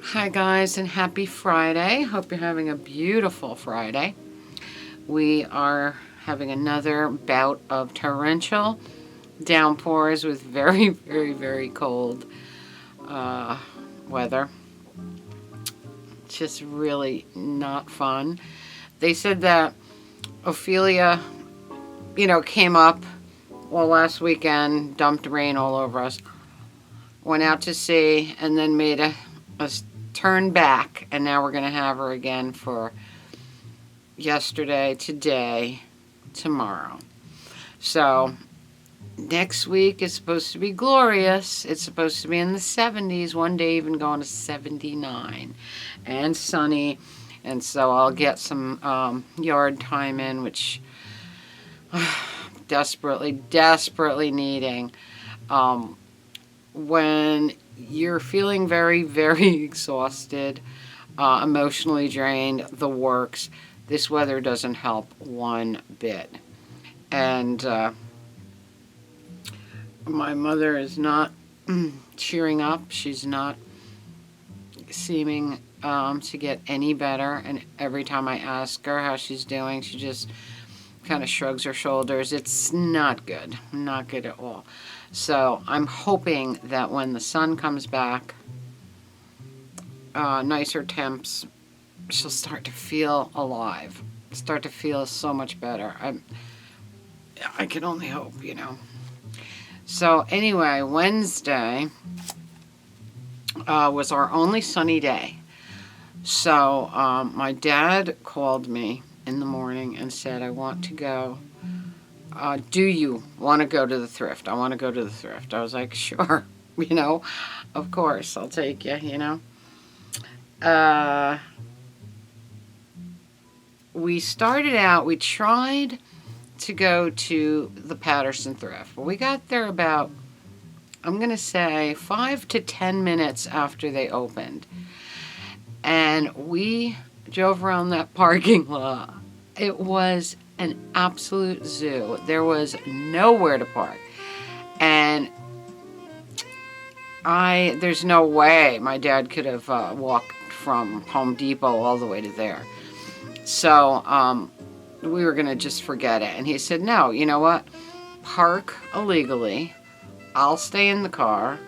Hi guys, and happy Friday. Hope you're having a beautiful Friday. We are having another bout of torrential downpours with very, very, very cold weather. Just really not fun. They said that Ophelia, came up last weekend, dumped rain all over us, went out to sea, and then made a turn back, and now we're going to have her again for yesterday, today, tomorrow. So next week is supposed to be glorious. It's supposed to be in the 70s, one day even going to 79, and sunny. And so I'll get some yard time in, which desperately needing. When you're feeling very, very exhausted, emotionally drained, the works, this weather doesn't help one bit. And my mother is not cheering up. She's not seeming to get any better. And every time I ask her how she's doing, she just kind of shrugs her shoulders. It's not good. Not good at all. So I'm hoping that when the sun comes back, nicer temps, she'll start to feel alive, start to feel so much better. I can only hope, So anyway, Wednesday was our only sunny day. So my dad called me in the morning and said, I want to go. Do you want to go to the thrift? I want to go to the thrift. I was like, sure, of course, I'll take you, we started out, we tried to go to the Patterson Thrift. Well, we got there about, I'm going to say, 5 to 10 minutes after they opened. And we drove around that parking lot. It was an absolute zoo. There was nowhere to park. And there's no way my dad could have walked from Home Depot all the way to there. So we were going to just forget it. And he said, no, you know what? Park illegally. I'll stay in the car.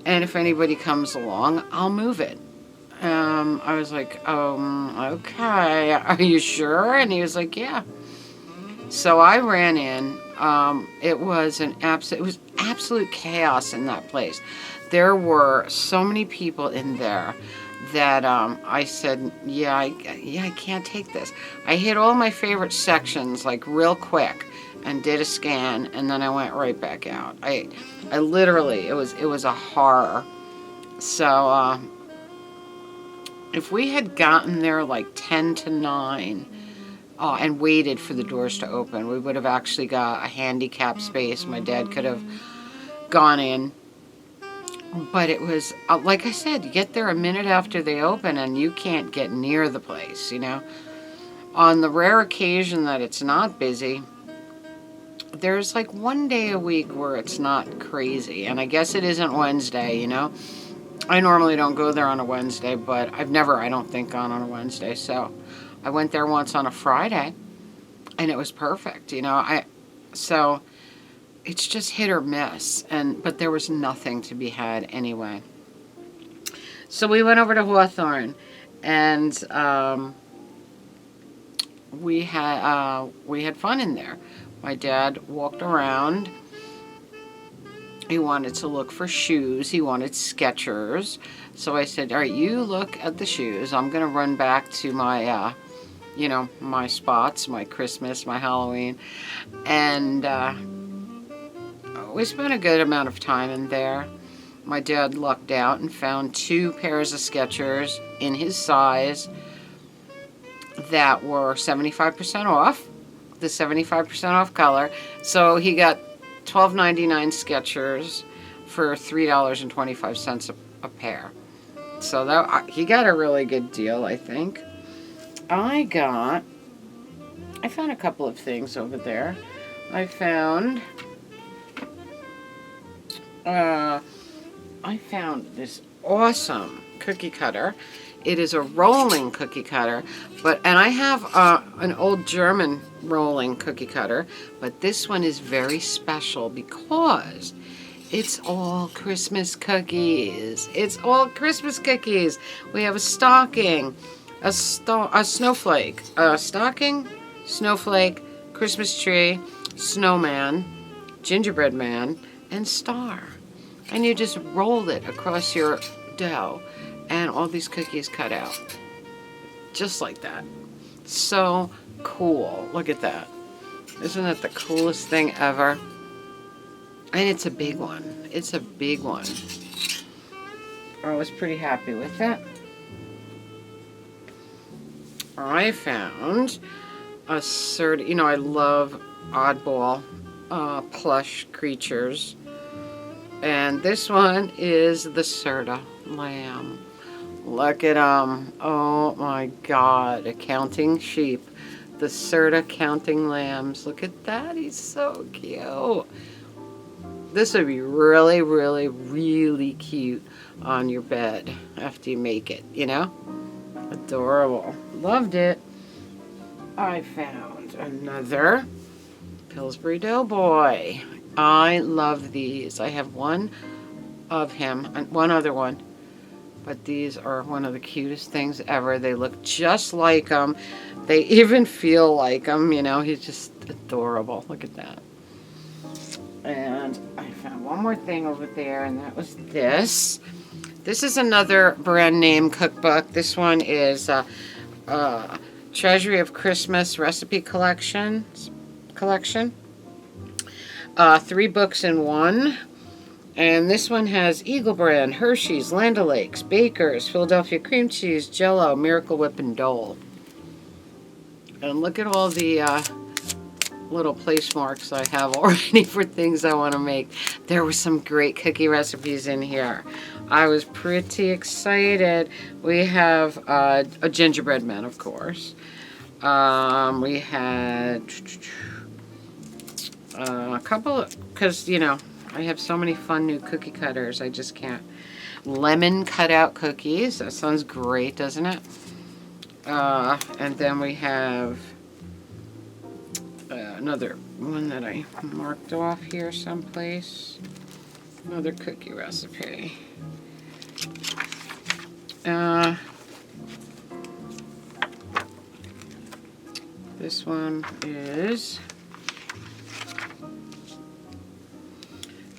And if anybody comes along, I'll move it. I was like, okay, are you sure? And he was like, yeah. So I ran in. It was absolute chaos in that place. There were so many people in there that I said, I can't take this. I hit all my favorite sections like real quick and did a scan, and then I went right back out. I literally, it was a horror. So if we had gotten there like 10 to 9 and waited for the doors to open, we would have actually got a handicap space. My dad could have gone in. But it was, like I said, you get there a minute after they open and you can't get near the place, On the rare occasion that it's not busy, there's like one day a week where it's not crazy. And I guess it isn't Wednesday, I normally don't go there on a Wednesday, but I've never, I don't think, gone on a Wednesday. So I went there once on a Friday, and it was perfect, So it's just hit or miss, but there was nothing to be had anyway. So we went over to Hawthorne, and we had fun in there. My dad walked around. He wanted to look for shoes. He wanted Skechers. So I said, all right, you look at the shoes. I'm going to run back to my, my spots, my Christmas, my Halloween. And we spent a good amount of time in there. My dad lucked out and found 2 pairs of Skechers in his size that were 75% off, the 75% off color. So he got $12.99 Skechers for $3.25 a pair. So he got a really good deal, I think. I found a couple of things over there. I found this awesome cookie cutter. It is a rolling cookie cutter, and I have an old German rolling cookie cutter, but this one is very special because it's all Christmas cookies. It's all Christmas cookies. We have a stocking, a snowflake, a stocking, snowflake, Christmas tree, snowman, gingerbread man, and star. And you just roll it across your dough, and all these cookies cut out. Just like that. So cool. Look at that. Isn't that the coolest thing ever? And it's a big one. It's a big one. I was pretty happy with it. I found a you know, I love oddball plush creatures. And this one is the Serta lamb. Look at him. Oh my God. A counting sheep. The Serta counting lambs. Look at that. He's so cute. This would be really, really, really cute on your bed after you make it, you know? Adorable. Loved it. I found another Pillsbury Doughboy. I love these. I have one of him and one other one. But these are one of the cutest things ever. They look just like him. They even feel like him, you know. He's just adorable. Look at that. And I found one more thing over there, and that was this. This is another brand name cookbook. This one is Treasury of Christmas Recipe Collection. 3 books in one. And this one has Eagle Brand, Hershey's, Land O'Lakes, Baker's, Philadelphia Cream Cheese, Jell-O, Miracle Whip, and Dole. And look at all the little place marks I have already for things I want to make. There were some great cookie recipes in here. I was pretty excited. We have a gingerbread man, of course. We had a couple of, because, you know, I have so many fun new cookie cutters, I just can't. Lemon cutout cookies. That sounds great, doesn't it? And then we have another one that I marked off here someplace. Another cookie recipe. This one is...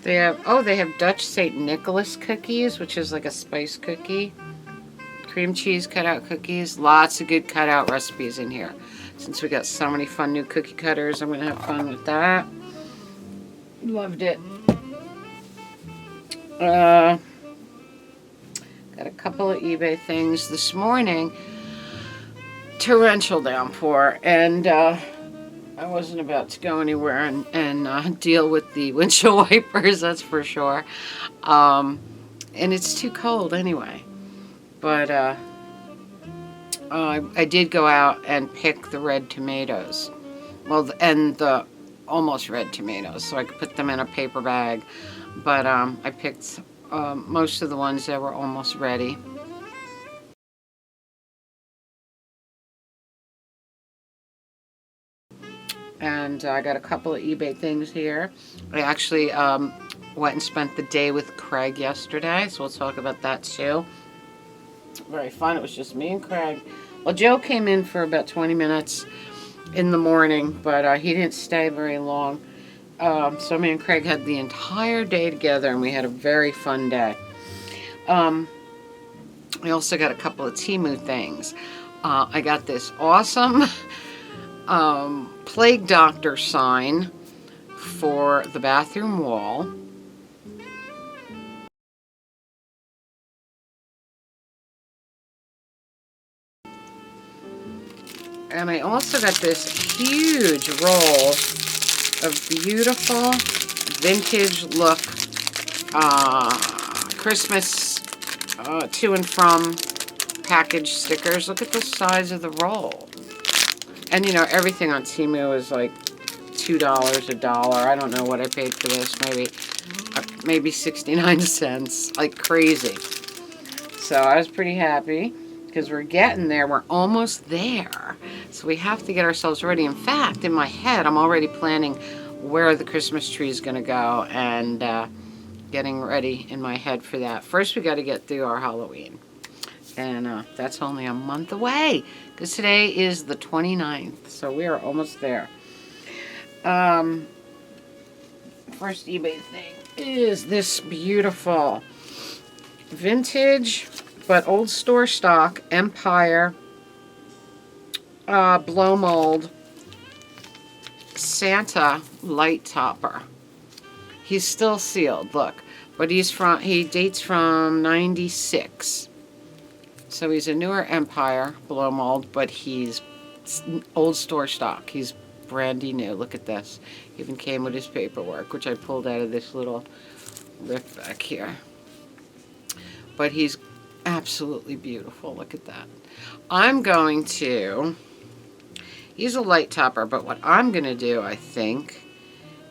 They have Dutch St. Nicholas cookies, which is like a spice cookie. Cream cheese cutout cookies. Lots of good cutout recipes in here. Since we got so many fun new cookie cutters, I'm going to have fun with that. Loved it. Got a couple of eBay things this morning. Torrential downpour, and I wasn't about to go anywhere and deal with the windshield wipers, that's for sure. And it's too cold anyway. But I did go out and pick the red tomatoes. Well, and the almost red tomatoes, so I could put them in a paper bag. But I picked most of the ones that were almost ready. And I got a couple of eBay things here. I actually went and spent the day with Craig yesterday, so we'll talk about that too. Very fun. It was just me and Craig. Well, Joe came in for about 20 minutes in the morning, but he didn't stay very long. So me and Craig had the entire day together, and we had a very fun day. I also got a couple of Temu things. I got this awesome plague doctor sign for the bathroom wall. And I also got this huge roll of beautiful vintage look Christmas to and from package stickers. Look at the size of the roll. And you know, everything on Temu is like $2, $1. I don't know what I paid for this. Maybe 69 cents. Like crazy. So I was pretty happy because we're getting there. We're almost there. So we have to get ourselves ready. In fact, in my head, I'm already planning where the Christmas tree is going to go and getting ready in my head for that. First, we got to get through our Halloween. And that's only a month away because today is the 29th. So we are almost there. First eBay thing is this beautiful vintage but old store stock Empire blow mold Santa light topper. He's still sealed, look, but he dates from 96. So he's a newer Empire blow mold, but he's old store stock. He's brandy new. Look at this. Even came with his paperwork, which I pulled out of this little lift back here. But he's absolutely beautiful. Look at that. I'm going to, he's a light topper, but what I'm going to do, I think,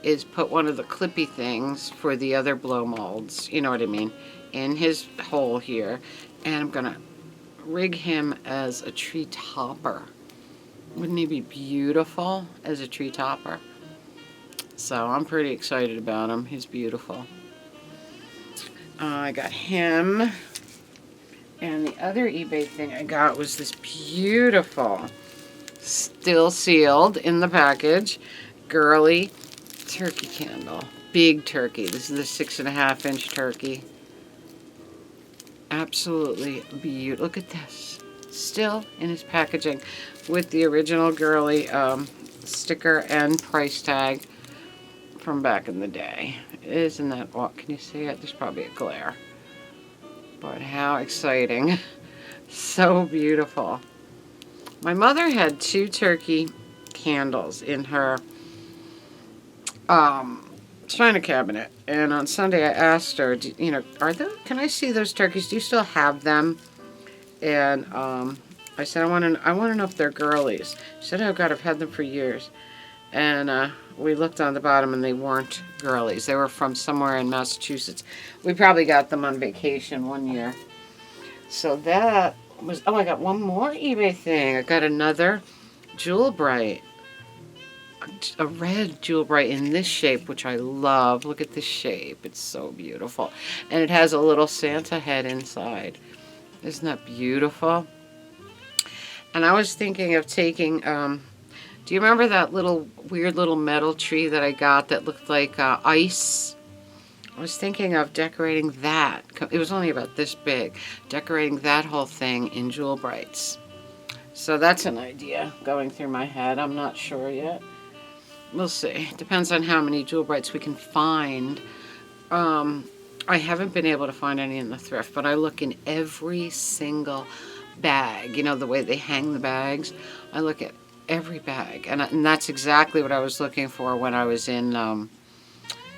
is put one of the clippy things for the other blow molds, you know what I mean, in his hole here. And I'm going to rig him as a tree topper. Wouldn't he be beautiful as a tree topper? So I'm pretty excited about him. He's beautiful. I got him. And the other eBay thing I got was this beautiful, still sealed in the package, girly turkey candle. Big turkey. This is the 6.5-inch turkey. Absolutely beautiful. Look at this. Still in his packaging with the original girly sticker and price tag from back in the day. Isn't that what? Can you see it? There's probably a glare. But how exciting. So beautiful. My mother had 2 turkey candles in her china cabinet, and on Sunday I asked her, you know, can I see those turkeys? Do you still have them? And I said, I want to know if they're girlies. She said, oh God, I've had them for years. And we looked on the bottom and they weren't girlies. They were from somewhere in Massachusetts. We probably got them on vacation one year. So that was, oh, I got one more eBay thing. I got another Jewel Bright. A red Jewel Bright in this shape, which I love. Look at this shape. It's so beautiful. And it has a little Santa head inside. Isn't that beautiful? And I was thinking of taking, do you remember that little weird little metal tree that I got that looked like ice? I was thinking of decorating that. It was only about this big. Decorating that whole thing in Jewel Brights. So that's an idea going through my head. I'm not sure yet. We'll see. Depends on how many Jewel Brights we can find. I haven't been able to find any in the thrift, but I look in every single bag. You know, the way they hang the bags? I look at every bag. And that's exactly what I was looking for when I was in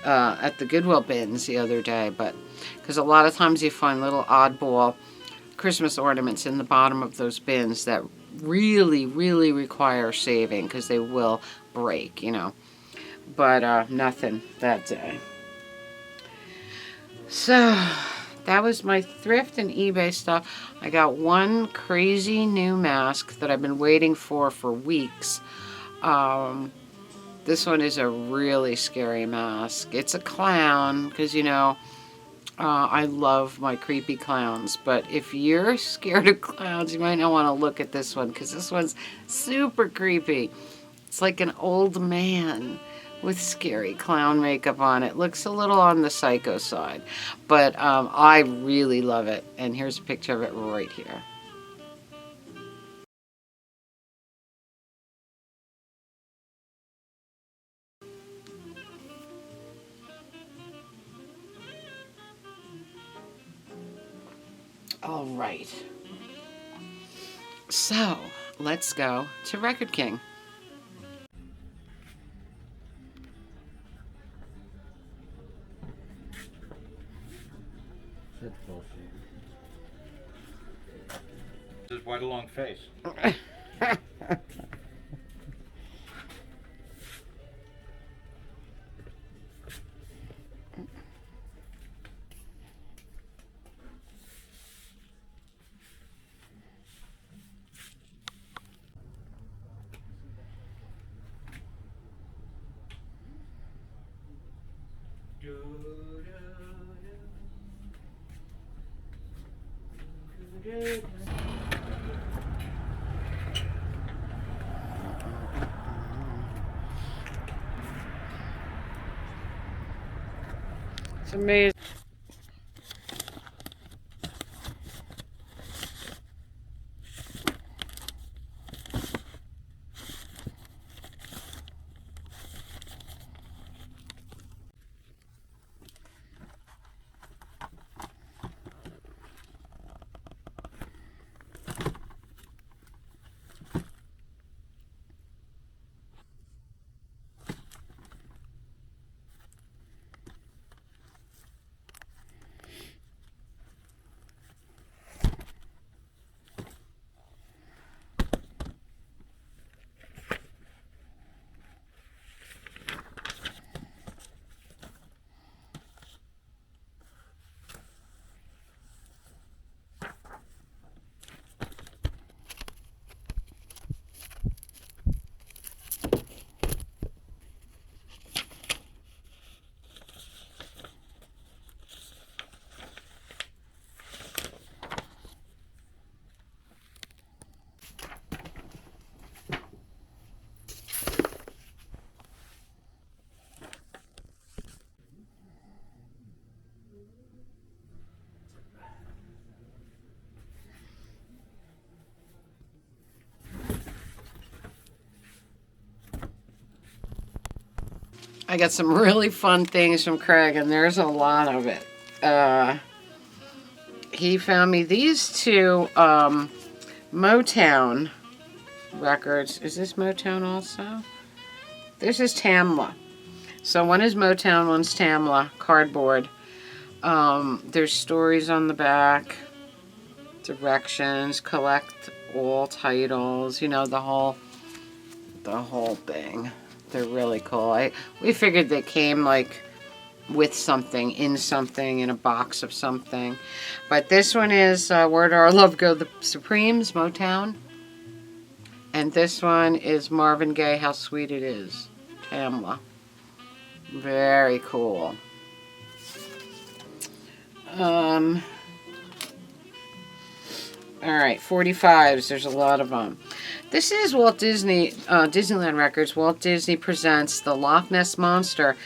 at the Goodwill bins the other day. But because a lot of times you find little oddball Christmas ornaments in the bottom of those bins that really, really require saving because they will break, you know. But nothing that day. So that was my thrift and eBay stuff. I got one crazy new mask that I've been waiting for weeks. This one is a really scary mask. It's a clown because, you know, I love my creepy clowns. But if you're scared of clowns, you might not want to look at this one because this one's super creepy. It's like an old man with scary clown makeup on it. Looks a little on the psycho side, but I really love it. And here's a picture of it right here. All right. So let's go to Record King. That's bullshit. This is why the long face. It's amazing. I got some really fun things from Craig, and there's a lot of it. He found me these two Motown records. Is this Motown also? This is Tamla. So one is Motown, one's Tamla, cardboard. There's stories on the back, directions, collect all titles, you know, the whole thing. They're really cool. We figured they came like with something, in a box of something. But this one is Where Do Our Love Go, the Supremes, Motown. And this one is Marvin Gaye, How Sweet It Is, Tamla. Very cool. All right, 45s. There's a lot of them. This is Walt Disney, Disneyland Records. Walt Disney Presents the Loch Ness Monster,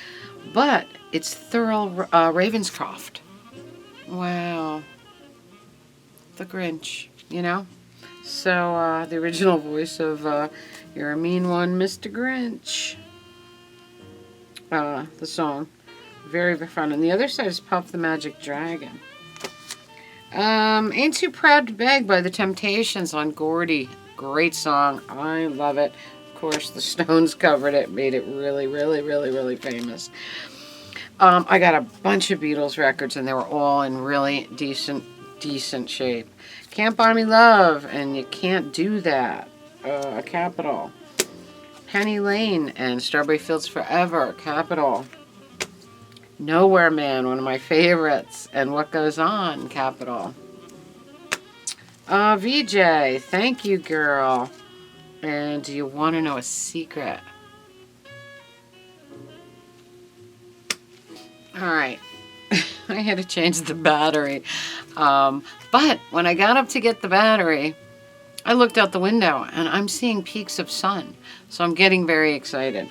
but it's Thurl Ravenscroft. Wow. The Grinch, you know? So, the original voice of You're a Mean One, Mr. Grinch. The song. Very, very fun. And the other side is Puff the Magic Dragon. Ain't Too Proud to Beg by the Temptations on Gordy. Great song. I love it. Of course, the Stones covered it, made it really, really, really, really famous. I got a bunch of Beatles records, and they were all in really decent shape. Can't Buy Me Love, and You Can't Do That. Capitol. Penny Lane and Strawberry Fields Forever. Capitol. Nowhere Man, one of my favorites, and What Goes On. Capitol. VJ, Thank You Girl, and Do You Want to Know a Secret? Alright, I had to change the battery, but when I got up to get the battery, I looked out the window and I'm seeing peaks of sun, so I'm getting very excited.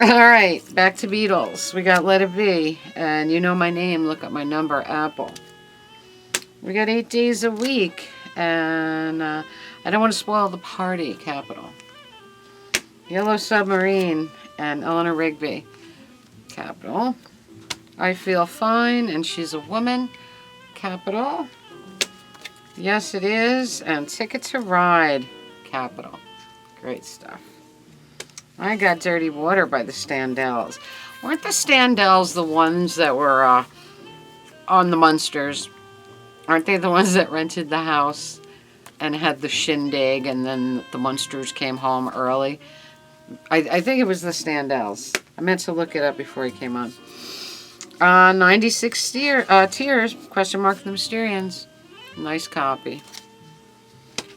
Alright, back to Beatles. We got Let It Be, and You Know My Name, Look Up My Number, Apple. We got 8 Days a Week, and I Don't Want to Spoil the Party, Capitol. Yellow Submarine, and Eleanor Rigby, Capitol. I Feel Fine, and She's a Woman, Capitol. Yes It Is, and Ticket to Ride, Capitol. Great stuff. I got Dirty Water by the Standells. Weren't the Standells the ones that were on the Munsters? Aren't they the ones that rented the house and had the shindig, and then the Munsters came home early? I think it was the Standells. I meant to look it up before he came on. 96 Tears, question mark, The Mysterians. Nice copy.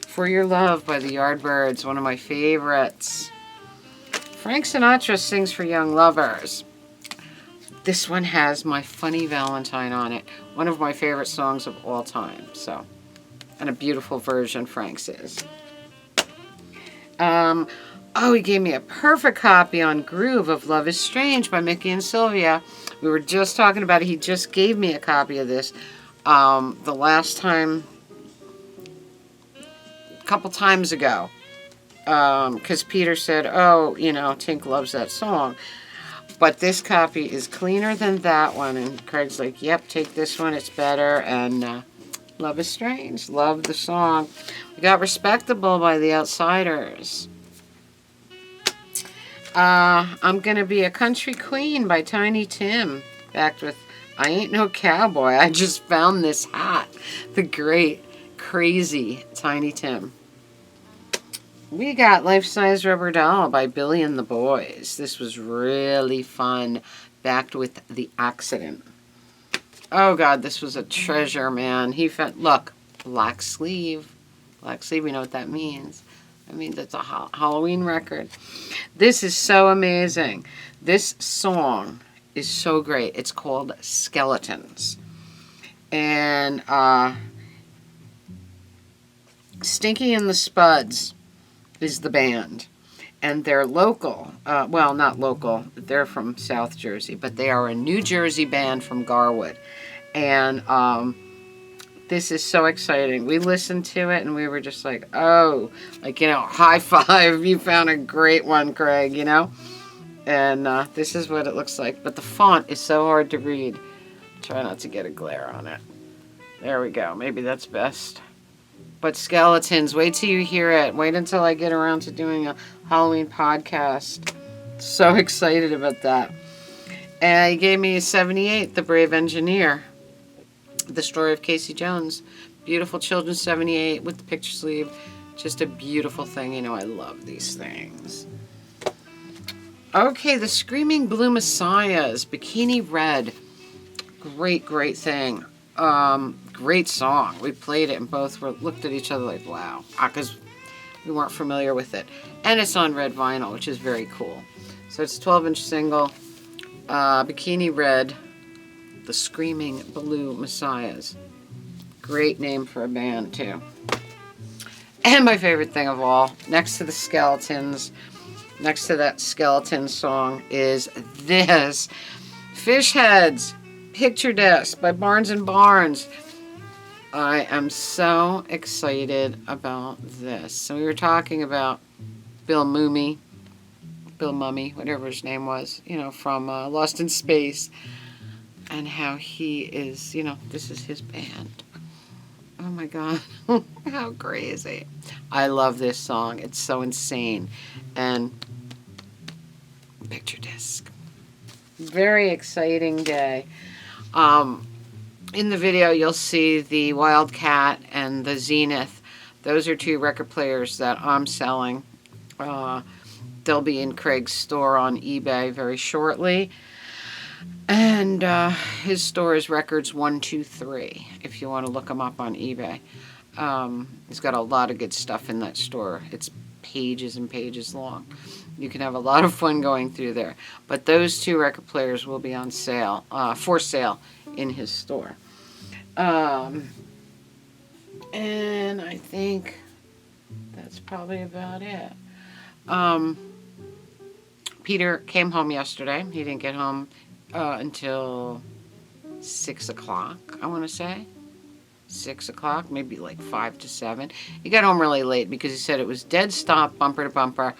For Your Love by the Yardbirds, one of my favorites. Frank Sinatra Sings for Young Lovers. This one has My Funny Valentine on it. One of my favorite songs of all time. So, And a beautiful version, Frank says. Oh, he gave me a perfect copy on Groove of Love is Strange by Mickey and Sylvia. We were just talking about it. He just gave me a copy of this the last time, a couple times ago. Because Peter said, oh, you know, Tink loves that song. But this copy is cleaner than that one. And Craig's like, yep, take this one. It's better. And Love is Strange. Love the song. We got Respectable by The Outsiders. I'm Gonna Be a Country Queen by Tiny Tim. Backed with I Ain't No Cowboy. I just found this hat. The great, crazy Tiny Tim. We got Life Size Rubber Doll by Billy and the Boys. This was really fun. Backed with The Accident. Oh God, this was a treasure, man. He found, look, black sleeve. Black sleeve, we know what that means. I mean, that's a Halloween record. This is so amazing. This song is so great. It's called Skeletons. And Stinky and the Spuds is the band. And they're local. Well, not local. They're from South Jersey. But they are a New Jersey band from Garwood. And this is so exciting. We listened to it and we were just like, oh, like, you know, high five. You found a great one, Craig, you know? And this is what it looks like. But the font is so hard to read. Try not to get a glare on it. There we go. Maybe that's best. But Skeletons, wait till you hear it. Wait until I get around to doing a Halloween podcast. So excited about that. And he gave me a 78, The Brave Engineer. The Story of Casey Jones. Beautiful children's 78 with the picture sleeve. Just a beautiful thing. You know, I love these things. Okay, the Screaming Blue Messiahs. Bikini Red. Great, great thing. Great song. We played it and both looked at each other like, wow. Because we weren't familiar with it. And it's on red vinyl, which is very cool. So it's a 12-inch single. Bikini Red. The Screaming Blue Messiahs. Great name for a band, too. And my favorite thing of all, next to the Skeletons, next to that skeleton song, is this. Fish Heads, Picture Disc by Barnes & Barnes. I am so excited about this. So we were talking about Bill Mummy, whatever his name was, you know, from Lost in Space. And how he is, you know, this is his band. Oh my God, how crazy. I love this song. It's so insane. And picture disc. Very exciting day. In the video, you'll see the Wildcat and the Zenith. Those are two record players that I'm selling. They'll be in Craig's store on eBay very shortly. And his store is Records123, if you want to look him up on eBay. He's got a lot of good stuff in that store. It's pages and pages long. You can have a lot of fun going through there. But those two record players will be on sale, for sale in his store. And I think that's probably about it. Peter came home yesterday. He didn't get home until 6 o'clock, I want to say. 6 o'clock, maybe like 5 to 7. He got home really late because he said it was dead stop, bumper to bumper,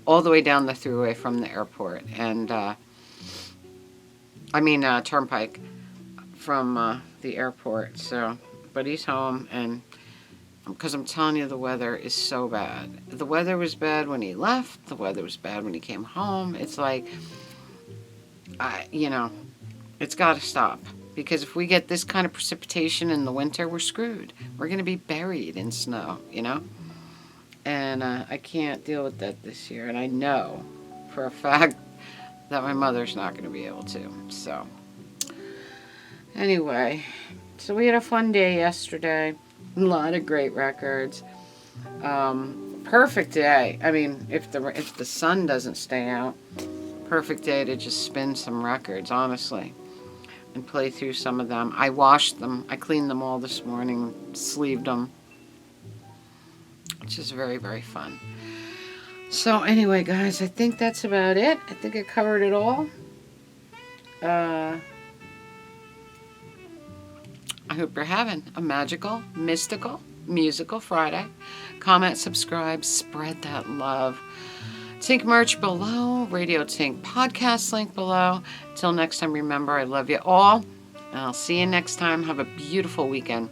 all the way down the thruway from the airport. And, turnpike from the airport. So, but he's home, and because I'm telling you, the weather is so bad. The weather was bad when he left. The weather was bad when he came home. It's like, it's got to stop. Because if we get this kind of precipitation in the winter, we're screwed. We're going to be buried in snow, you know? And I can't deal with that this year. And I know for a fact that my mother's not going to be able to. So, anyway. So we had a fun day yesterday. A lot of great records. Perfect day. I mean, if the sun doesn't stay out, perfect day to just spin some records, honestly, and play through some of them. I washed them. I cleaned them all this morning, sleeved them, which is very, very fun. So anyway, guys, I think that's about it. I think I covered it all. I hope you're having a magical, mystical, musical Friday. Comment, subscribe, spread that love. Tink merch below, Radio Tink podcast link below. Till next time, remember, I love you all. And I'll see you next time. Have a beautiful weekend.